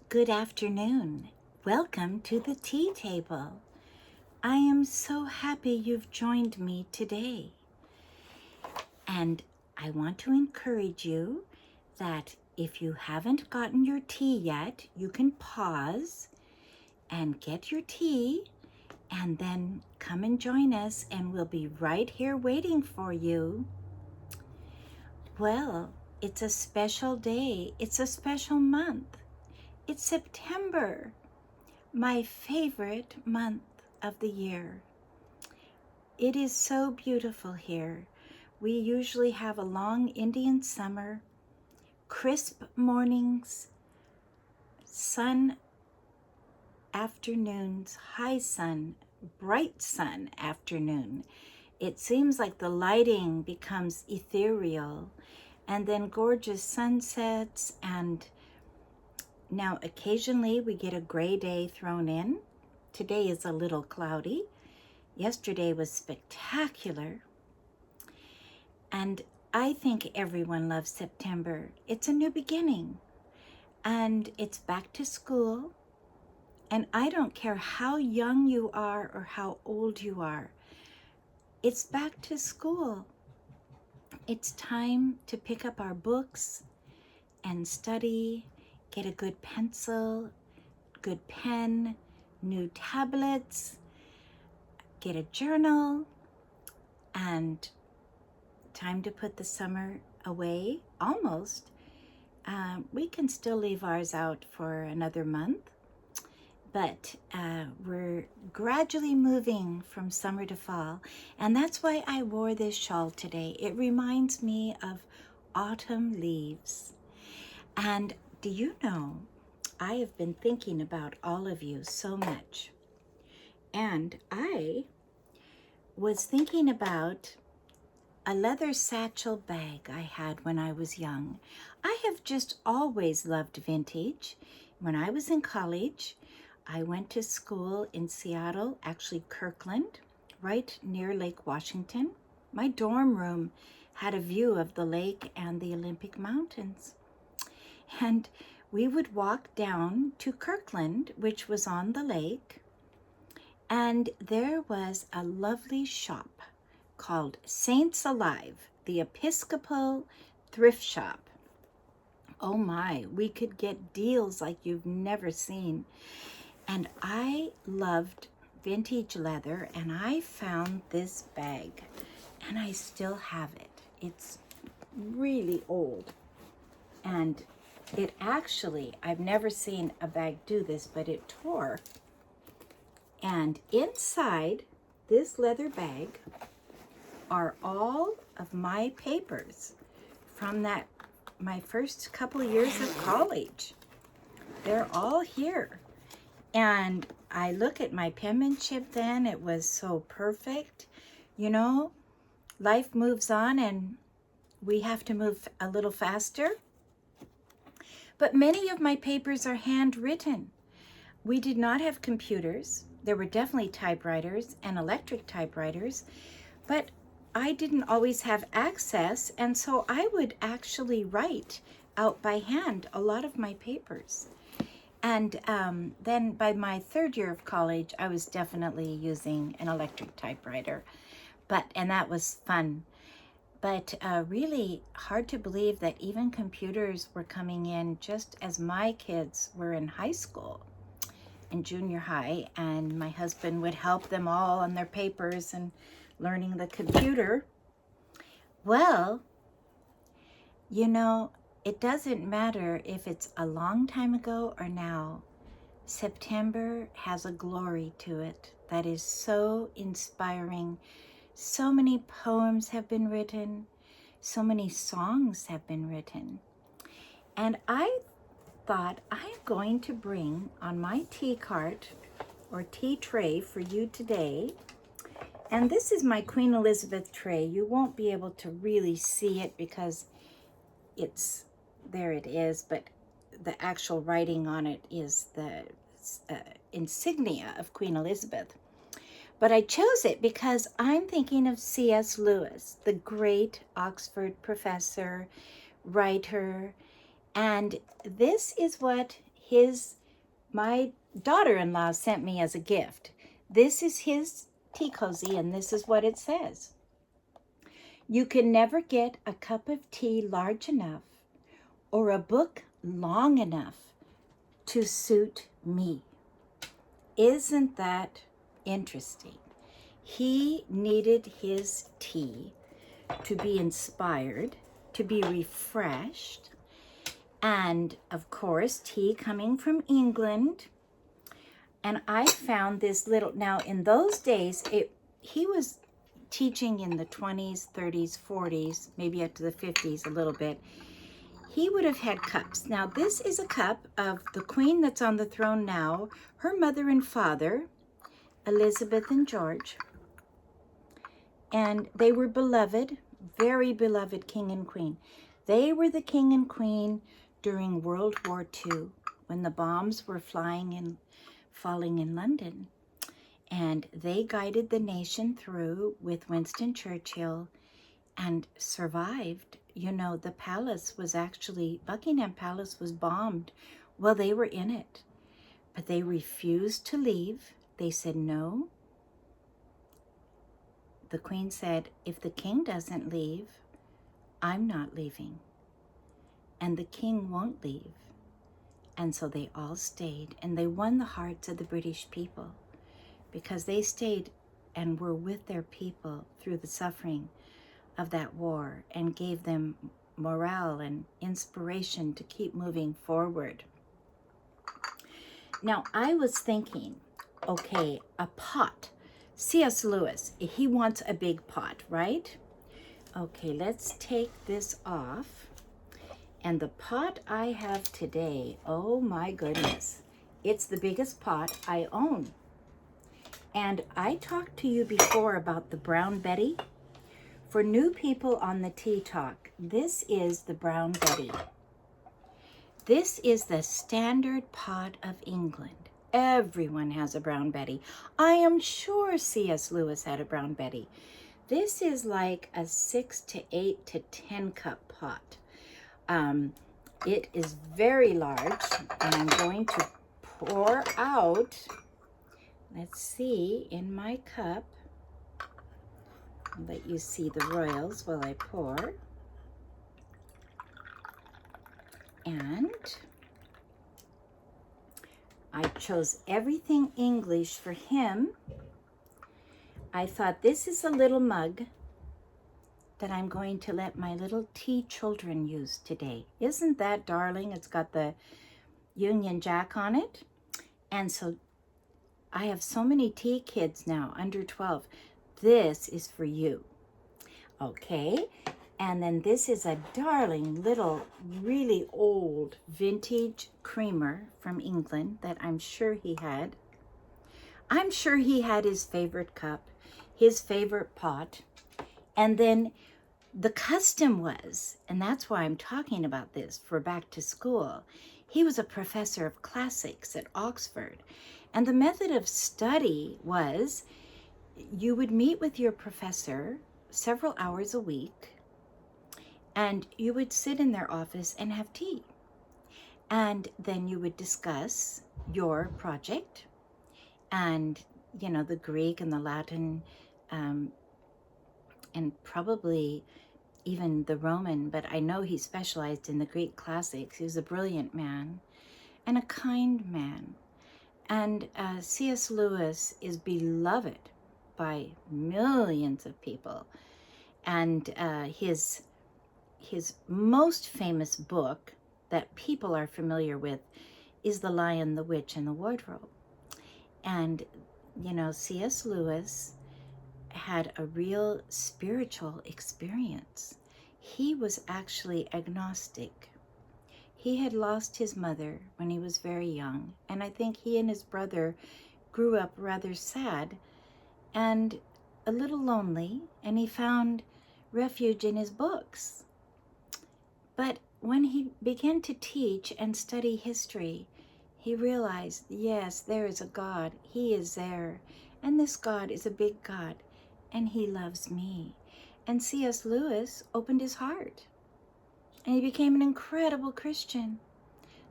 Good afternoon. Welcome to the tea table. I am so happy you've joined me today. And I want to encourage you that if you haven't gotten your tea yet, you can pause and get your tea and then come and join us, and we'll be right here waiting for you. Well, it's a special day. It's a special month. It's September, my favorite month of the year. It is so beautiful here. We usually have a long Indian summer, crisp mornings, sun afternoons, high sun, bright sun afternoon. It seems like the lighting becomes ethereal, and then gorgeous sunsets, and now occasionally we get a gray day thrown in. Today is a little cloudy. Yesterday was spectacular. And I think everyone loves September. It's a new beginning. And it's back to school. And I don't care how young you are or how old you are. It's back to school. It's time to pick up our books and study, get a good pencil, good pen, new tablets, get a journal, and time to put the summer away, almost. We can still leave ours out for another month, but we're gradually moving from summer to fall, and that's why I wore this shawl today. It reminds me of autumn leaves. And do you know, I have been thinking about all of you so much, and I was thinking about a leather satchel bag I had when I was young. I have just always loved vintage. When I was in college, I went to school in Seattle, actually Kirkland, right near Lake Washington. My dorm room had a view of the lake and the Olympic Mountains. And we would walk down to Kirkland, which was on the lake, and there was a lovely shop called Saints Alive, the Episcopal Thrift Shop. Oh my, we could get deals like you've never seen. And I loved vintage leather, and I found this bag, and I still have it. It's really old. And it actually, I've never seen a bag do this, but it tore. And inside this leather bag are all of my papers from my first couple of years of college. They're all here. And I look at my penmanship then, it was so perfect. You know, life moves on and we have to move a little faster. But many of my papers are handwritten. We did not have computers. There were definitely typewriters and electric typewriters, but I didn't always have access, and so I would actually write out by hand a lot of my papers. And then by my third year of college, I was definitely using an electric typewriter, and that was fun. But really hard to believe that even computers were coming in just as my kids were in high school and junior high, and my husband would help them all on their papers and learning the computer. Well, you know, it doesn't matter if it's a long time ago or now. September has a glory to it that is so inspiring. So many poems have been written. So many songs have been written. And I thought I'm going to bring on my tea cart or tea tray for you today. And this is my Queen Elizabeth tray. You won't be able to really see it because there it is, but the actual writing on it is the insignia of Queen Elizabeth. But I chose it because I'm thinking of C.S. Lewis, the great Oxford professor, writer, and this is what my daughter-in-law sent me as a gift. This is his tea cozy, and this is what it says. You can never get a cup of tea large enough or a book long enough to suit me. Isn't that interesting? He needed his tea to be inspired, to be refreshed, and of course, tea coming from England. And I found this little, now in those days, he was teaching in the 20s, 30s, 40s, maybe up to the 50s a little bit. He would have had cups. Now this is a cup of the queen that's on the throne now, her mother and father, Elizabeth and George. And they were beloved, very beloved king and queen. They were the king and queen during World War II when the bombs were falling in London. And they guided the nation through with Winston Churchill and survived. You know, the palace was actually, Buckingham Palace was bombed while they were in it. But they refused to leave. They said no. The queen said, if the king doesn't leave, I'm not leaving. And the king won't leave. And so they all stayed, and they won the hearts of the British people because they stayed and were with their people through the suffering of that war and gave them morale and inspiration to keep moving forward. Now, I was thinking, okay, a pot. C.S. Lewis, he wants a big pot, right? Okay, let's take this off. And the pot I have today, oh my goodness, it's the biggest pot I own. And I talked to you before about the Brown Betty. For new people on the Tea Talk, this is the Brown Betty. This is the standard pot of England. Everyone has a Brown Betty. I am sure C.S. Lewis had a Brown Betty. This is like a 6 to 8 to 10 cup pot. It is very large, and I'm going to pour out, let's see, in my cup. I'll let you see the royals while I pour. And I chose everything English for him. I thought this is a little mug that I'm going to let my little tea children use today. Isn't that darling? It's got the Union Jack on it. And so I have so many tea kids now, under 12. This is for you. Okay. And then this is a darling little, really old vintage creamer from England that I'm sure he had. I'm sure he had his favorite cup, his favorite pot. And then the custom was, and that's why I'm talking about this for back to school, he was a professor of classics at Oxford. And the method of study was you would meet with your professor several hours a week, and you would sit in their office and have tea. And then you would discuss your project and, you know, the Greek and the Latin, and probably even the Roman, but I know he specialized in the Greek classics. He was a brilliant man and a kind man. And C.S. Lewis is beloved by millions of people. And his most famous book that people are familiar with is The Lion, the Witch, and the Wardrobe. And, you know, C.S. Lewis had a real spiritual experience. He was actually agnostic. He had lost his mother when he was very young, and I think he and his brother grew up rather sad and a little lonely, and he found refuge in his books. But when he began to teach and study history, he realized, yes, there is a God. He is there. And this God is a big God. And he loves me. And C.S. Lewis opened his heart. And he became an incredible Christian.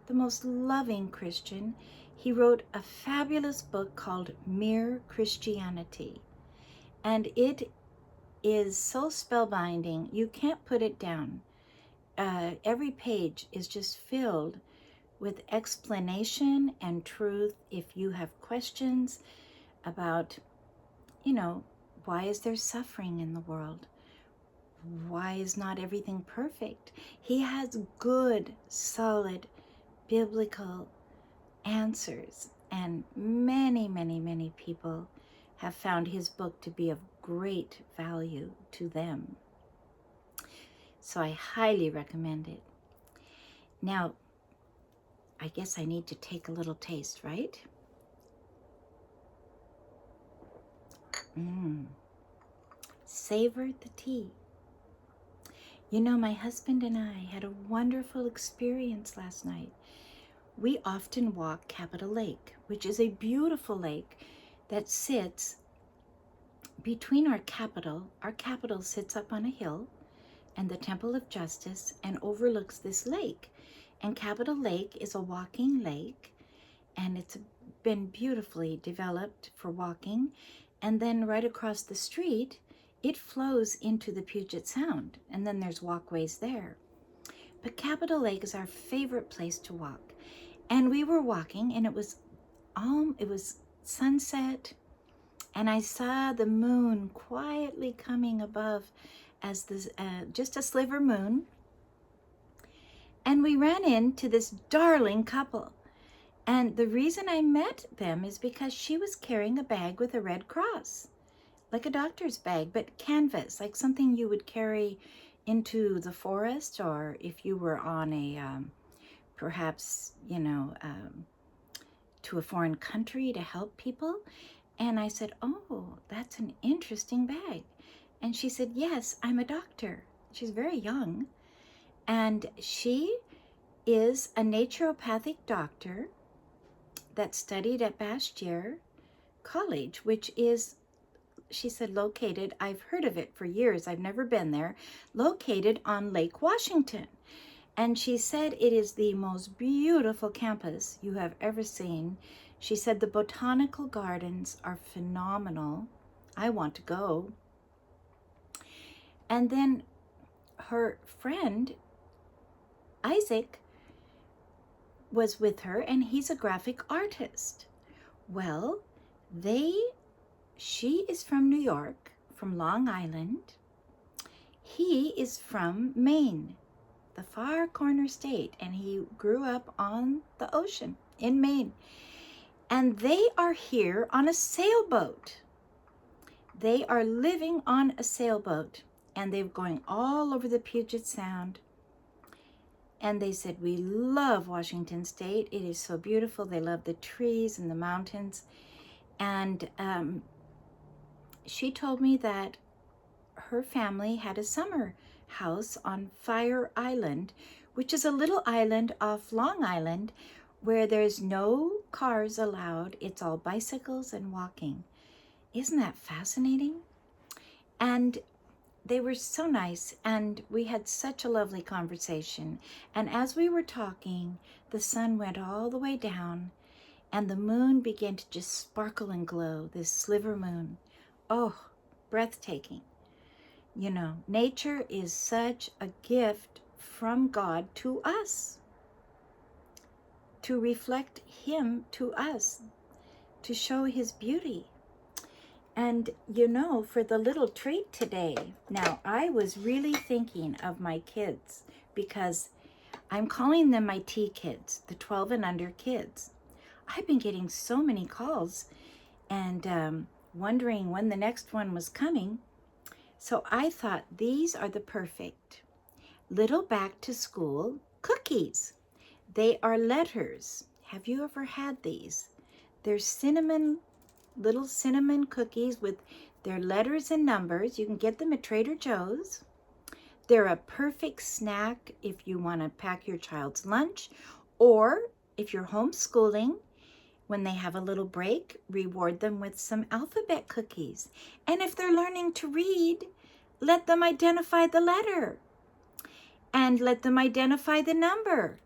the most loving Christian. He wrote a fabulous book called Mere Christianity. And it is so spellbinding, you can't put it down. Every page is just filled with explanation and truth. If you have questions about, why is there suffering in the world? Why is not everything perfect? He has good, solid, biblical answers. And many, many, many people have found his book to be of great value to them. So I highly recommend it. Now, I guess I need to take a little taste, right? Savor the tea. My husband and I had a wonderful experience last night. We often walk Capitol Lake, which is a beautiful lake that sits between our capital. Our capital sits up on a hill, and the Temple of Justice, and overlooks this lake. And Capitol Lake is a walking lake, and it's been beautifully developed for walking. And then right across the street, it flows into the Puget Sound, and then there's walkways there. But Capitol Lake is our favorite place to walk. And we were walking, and it was sunset, and I saw the moon quietly coming above as just a sliver moon. And we ran into this darling couple. And the reason I met them is because she was carrying a bag with a red cross, like a doctor's bag, but canvas, like something you would carry into the forest, or if you were on a, perhaps, to a foreign country to help people. And I said, oh, that's an interesting bag. And she said, yes, I'm a doctor. She's very young. And she is a naturopathic doctor that studied at Bastyr College, which is, she said, located, I've heard of it for years, I've never been there, located on Lake Washington. And she said it is the most beautiful campus you have ever seen. She said the botanical gardens are phenomenal. I want to go. And then her friend, Isaac, was with her, and he's a graphic artist. Well, she is from New York, from Long Island. He is from Maine, the far corner state, and he grew up on the ocean in Maine. And they are here on a sailboat. They are living on a sailboat, and they're going all over the Puget Sound. And they said, we love Washington State. It is so beautiful. They love the trees and the mountains. And she told me that her family had a summer house on Fire Island, which is a little island off Long Island where there's no cars allowed. It's all bicycles and walking. Isn't that fascinating? And they were so nice, and we had such a lovely conversation. And as we were talking, the sun went all the way down, and the moon began to just sparkle and glow, this sliver moon. Oh, breathtaking. Nature is such a gift from God to us, to reflect Him to us, to show His beauty. And for the little treat today, now I was really thinking of my kids, because I'm calling them my T kids, the 12 and under kids. I've been getting so many calls and wondering when the next one was coming. So I thought these are the perfect little back to school cookies. They are letters. Have you ever had these? They're little cinnamon cookies with their letters and numbers. You can get them at Trader Joe's. They're a perfect snack if you want to pack your child's lunch, or if you're homeschooling, when they have a little break, reward them with some alphabet cookies. And if they're learning to read, let them identify the letter and let them identify the number.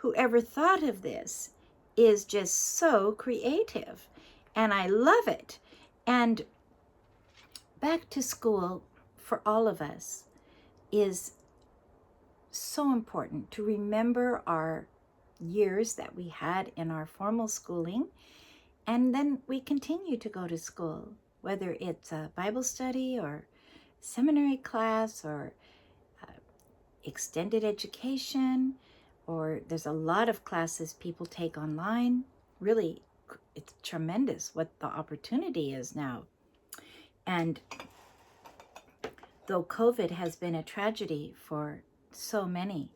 whoever thought of this is just so creative, and I love it. And back to school for all of us is so important to remember our years that we had in our formal schooling, and then we continue to go to school, whether it's a Bible study or seminary class or extended education, or there's a lot of classes people take online. Really, it's tremendous what the opportunity is now. And though COVID has been a tragedy for so many,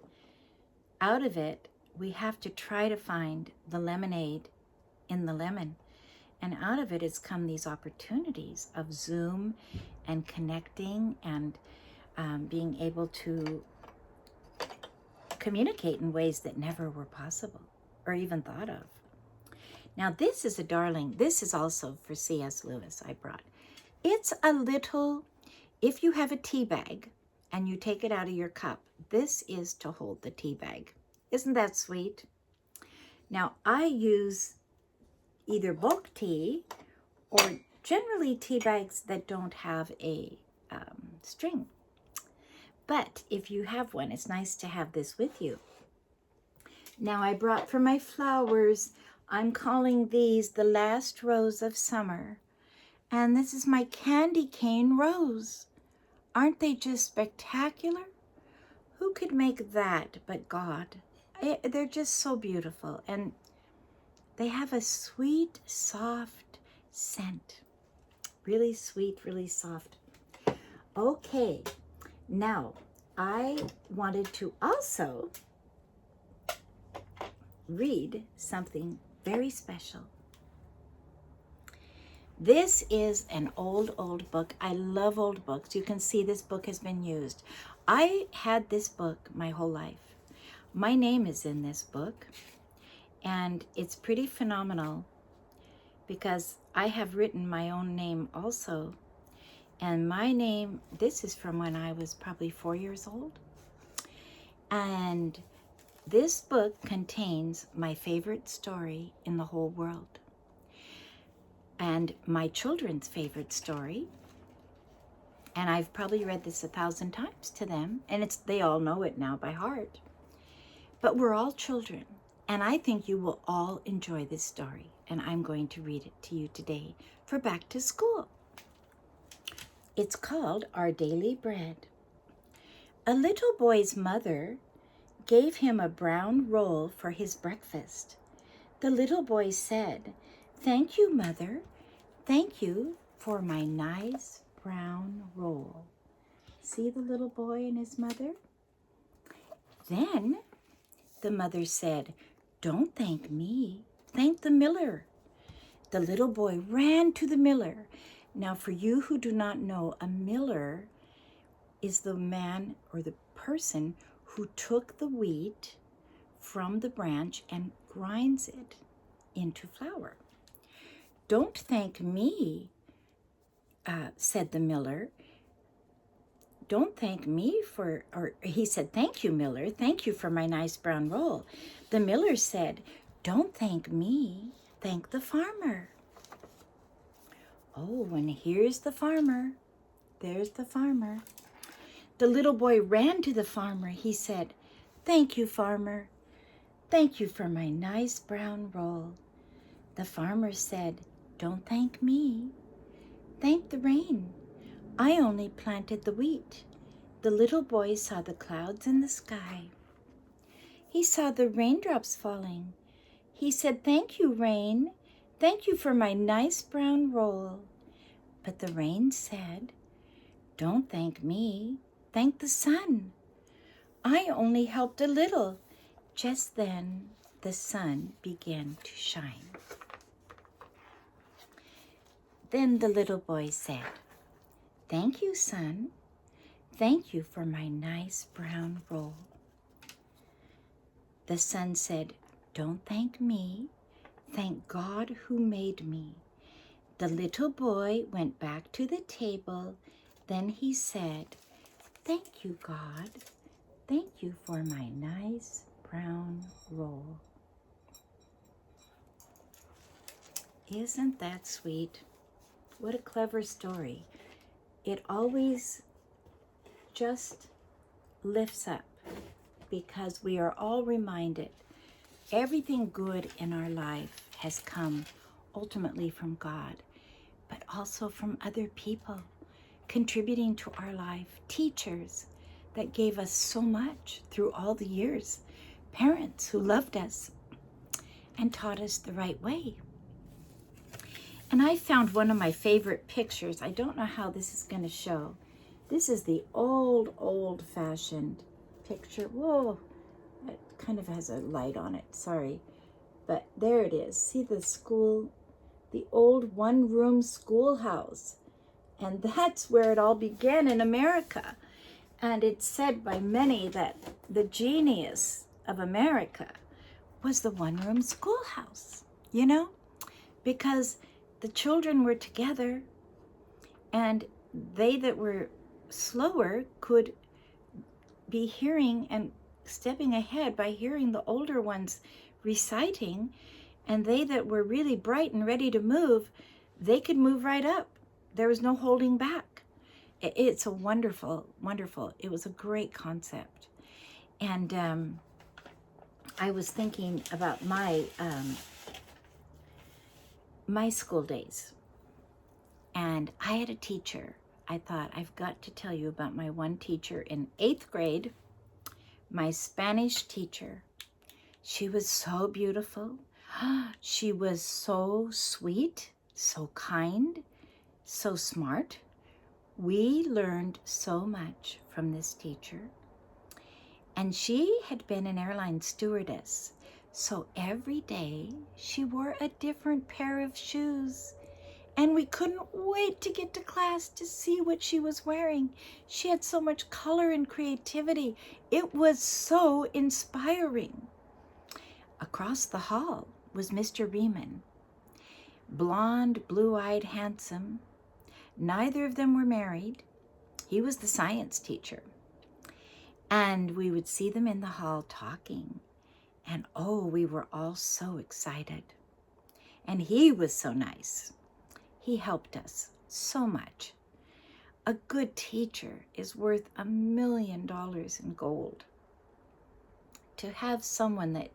out of it, we have to try to find the lemonade in the lemon. And out of it has come these opportunities of Zoom and connecting and being able to communicate in ways that never were possible or even thought of. Now, this is a darling. This is also for C.S. Lewis I brought. It's a little, if you have a tea bag and you take it out of your cup, this is to hold the tea bag. Isn't that sweet? Now, I use either bulk tea or generally tea bags that don't have a string. But if you have one, it's nice to have this with you. Now, I brought for my flowers, I'm calling these the last rose of summer. And this is my candy cane rose. Aren't they just spectacular? Who could make that but God? They're just so beautiful. And they have a sweet, soft scent. Really sweet, really soft. Okay, now I wanted to also read something very special. This is an old book. I love old books. You can see this book has been used. I had this book my whole life. My name is in this book, and it's pretty phenomenal because I have written my own name also. And my name, this is from when I was probably 4 years old. And this book contains my favorite story in the whole world. And my children's favorite story. And I've probably read this 1,000 times to them. And they all know it now by heart. But we're all children. And I think you will all enjoy this story. And I'm going to read it to you today for back to school. It's called Our Daily Bread. A little boy's mother gave him a brown roll for his breakfast. The little boy said, "Thank you, Mother. Thank you for my nice brown roll." See the little boy and his mother? Then the mother said, "Don't thank me. Thank the miller." The little boy ran to the miller. Now, for you who do not know, a miller is the man or the person who took the wheat from the branch and grinds it into flour. "Don't thank me," said the miller. "Don't thank me for," or he said, "Thank you, miller. Thank you for my nice brown roll." The miller said, "Don't thank me. Thank the farmer." Oh, and here's the farmer. There's the farmer. The little boy ran to the farmer. He said, "Thank you, farmer. Thank you for my nice brown roll." The farmer said, "Don't thank me. Thank the rain. I only planted the wheat." The little boy saw the clouds in the sky. He saw the raindrops falling. He said, "Thank you, rain. Thank you for my nice brown roll." But the rain said, "Don't thank me. Thank the sun. I only helped a little." Just then, the sun began to shine. Then the little boy said, "Thank you, sun. Thank you for my nice brown roll." The sun said, "Don't thank me. Thank God who made me." The little boy went back to the table. Then he said, "Thank you, God. Thank you for my nice brown roll. Isn't that sweet? What a clever story. It always just lifts up because we are all reminded everything good in our life has come ultimately from God, but also from other people contributing to our life, teachers that gave us so much through all the years, parents who loved us and taught us the right way. And I found one of my favorite pictures. I don't know how this is going to show. This is the old-fashioned picture. Whoa, it kind of has a light on it, sorry. But there it is. See the school, the old one-room schoolhouse. And that's where it all began in America. And it's said by many that the genius of America was the one-room schoolhouse, you know? Because the children were together, and they that were slower could be hearing and stepping ahead by hearing the older ones reciting, and they that were really bright and ready to move, they could move right up. There was no holding back. It's a wonderful, it was a great concept. And I was thinking about my school days. And I had a teacher. I thought, I've got to tell you about my one teacher in 8th grade, my Spanish teacher. She was so beautiful. She was so sweet, so kind, so smart. We learned so much from this teacher. And she had been an airline stewardess. So every day she wore a different pair of shoes. And we couldn't wait to get to class to see what she was wearing. She had so much color and creativity. It was so inspiring. Across the hall was Mr. Riemann. Blonde, blue-eyed, handsome. Neither of them were married. He was the science teacher. And we would see them in the hall talking. And oh, we were all so excited. And he was so nice. He helped us so much. A good teacher is worth $1 million in gold. To have someone that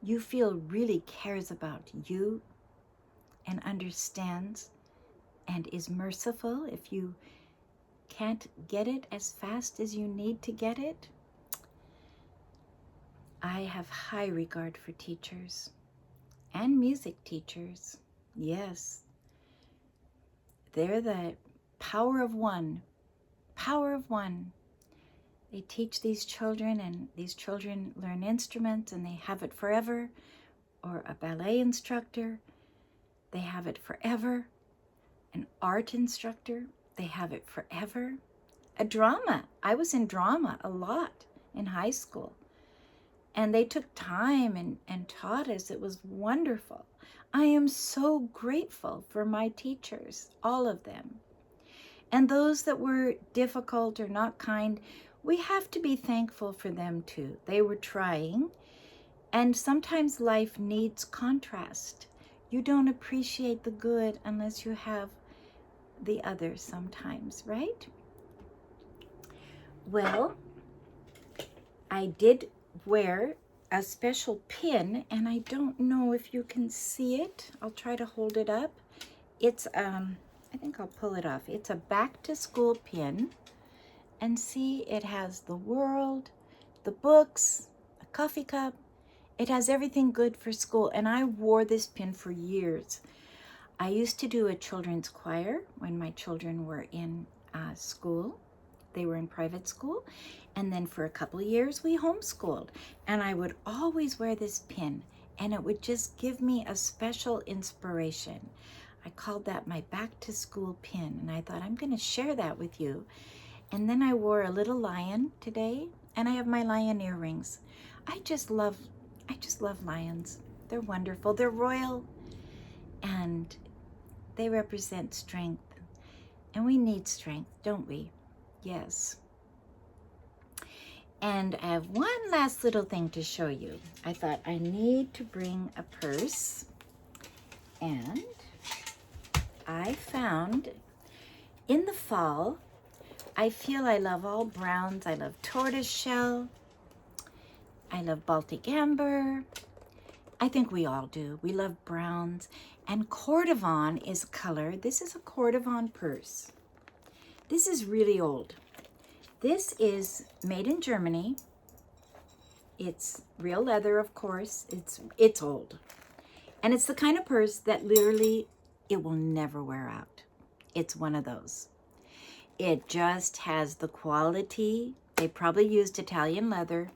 you feel really cares about you and understands and is merciful if you can't get it as fast as you need to get it. I have high regard for teachers and music teachers. Yes. They're the power of one. Power of one. They teach these children, and these children learn instruments, and they have it forever. Or a ballet instructor, they have it forever. An art instructor, they have it forever. A drama. I was in drama a lot in high school. And they took time and taught us. It was wonderful. I am so grateful for my teachers, all of them. And those that were difficult or not kind, we have to be thankful for them too. They were trying. And sometimes life needs contrast. You don't appreciate the good unless you have the other sometimes, right? Well, I did wear a special pin, and I don't know if you can see it. I'll try to hold it up. It's, I think I'll pull it off. It's a back to school pin. And see, it has the world, the books, a coffee cup. It has everything good for school. And I wore this pin for years. I used to do a children's choir when my children were in school. They were in private school. And then for a couple of years, we homeschooled. And I would always wear this pin. And it would just give me a special inspiration. I called that my back to school pin. And I thought, I'm going to share that with you. And then I wore a little lion today. And I have my lion earrings. I just love lions. They're wonderful. They're royal. And they represent strength. And we need strength, don't we? Yes. And I have one last little thing to show you. I thought I need to bring a purse, and I found in the fall, I feel I love all browns. I love tortoiseshell. I love Baltic amber. I think we all do. We love browns. And Cordavon is a color. This is a Cordavon purse. This is really old. This is made in Germany. It's real leather, of course. It's old. And it's the kind of purse that literally it will never wear out. It's one of those. It just has the quality. They probably used Italian leather.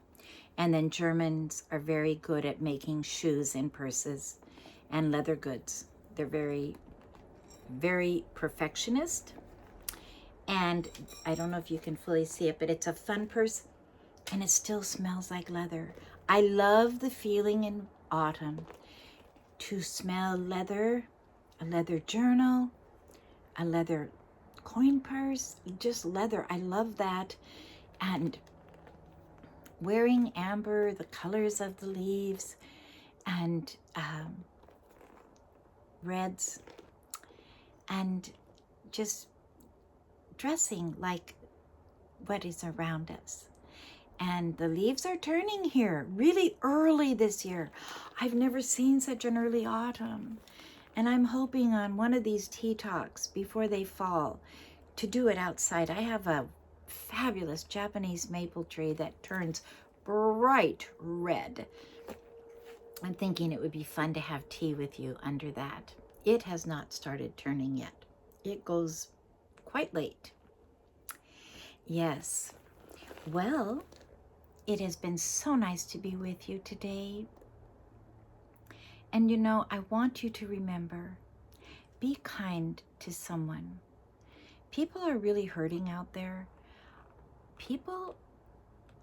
And then Germans are very good at making shoes and purses and leather goods. They're very, very perfectionist. And I don't know if you can fully see it, but it's a fun purse and it still smells like leather. I love the feeling in autumn to smell leather, a leather journal, a leather coin purse, just leather. I love that. And wearing amber, the colors of the leaves, and reds, and just dressing like what is around us. And the leaves are turning here really early this year. I've never seen such an early autumn. And I'm hoping on one of these tea talks before they fall to do it outside. I have a fabulous Japanese maple tree that turns bright red. I'm thinking it would be fun to have tea with you under that. It has not started turning yet. It goes quite late. Yes. Well, it has been so nice to be with you today. And you know, I want you to remember, be kind to someone. People are really hurting out there.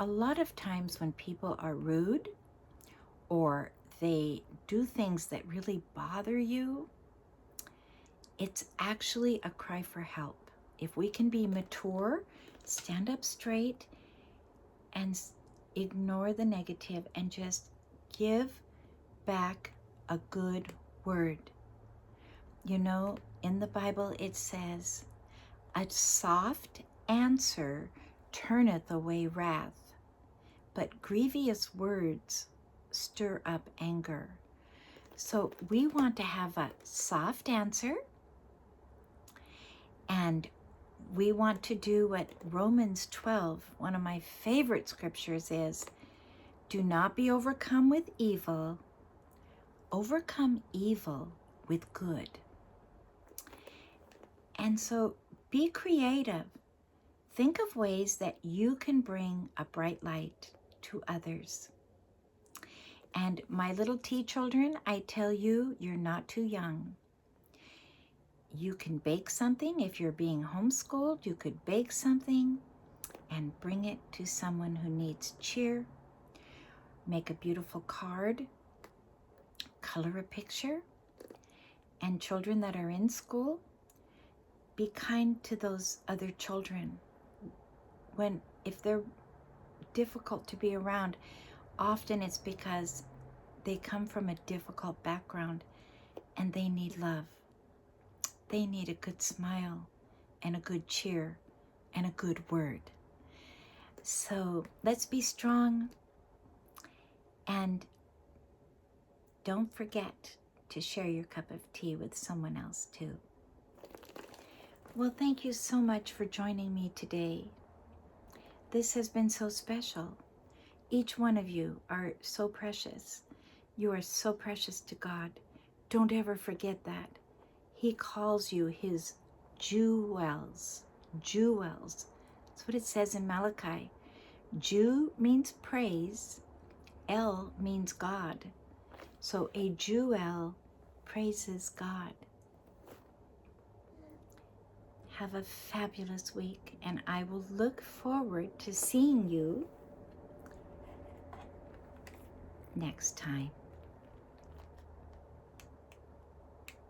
A lot of times when people are rude or they do things that really bother you, it's actually a cry for help. If we can be mature, stand up straight and ignore the negative and just give back a good word. You know, in the Bible it says, a soft answer turneth away wrath, but grievous words stir up anger. So we want to have a soft answer, and we want to do what Romans 12, one of my favorite scriptures, is, do not be overcome with evil, overcome evil with good. And so be creative. Think of ways that you can bring a bright light to others. And my little tea children, I tell you, you're not too young. You can bake something. If you're being homeschooled, you could bake something and bring it to someone who needs cheer. Make a beautiful card, color a picture. And children that are in school, be kind to those other children. If they're difficult to be around, often it's because they come from a difficult background and they need love. They need a good smile and a good cheer and a good word. So let's be strong, and don't forget to share your cup of tea with someone else too. Well, thank you so much for joining me today. This has been so special. Each one of you are so precious. You are so precious to God. Don't ever forget that. He calls you his jewels. Jewels. That's what it says in Malachi. Jew means praise. El means God. So a jewel praises God. Have a fabulous week, and I will look forward to seeing you next time.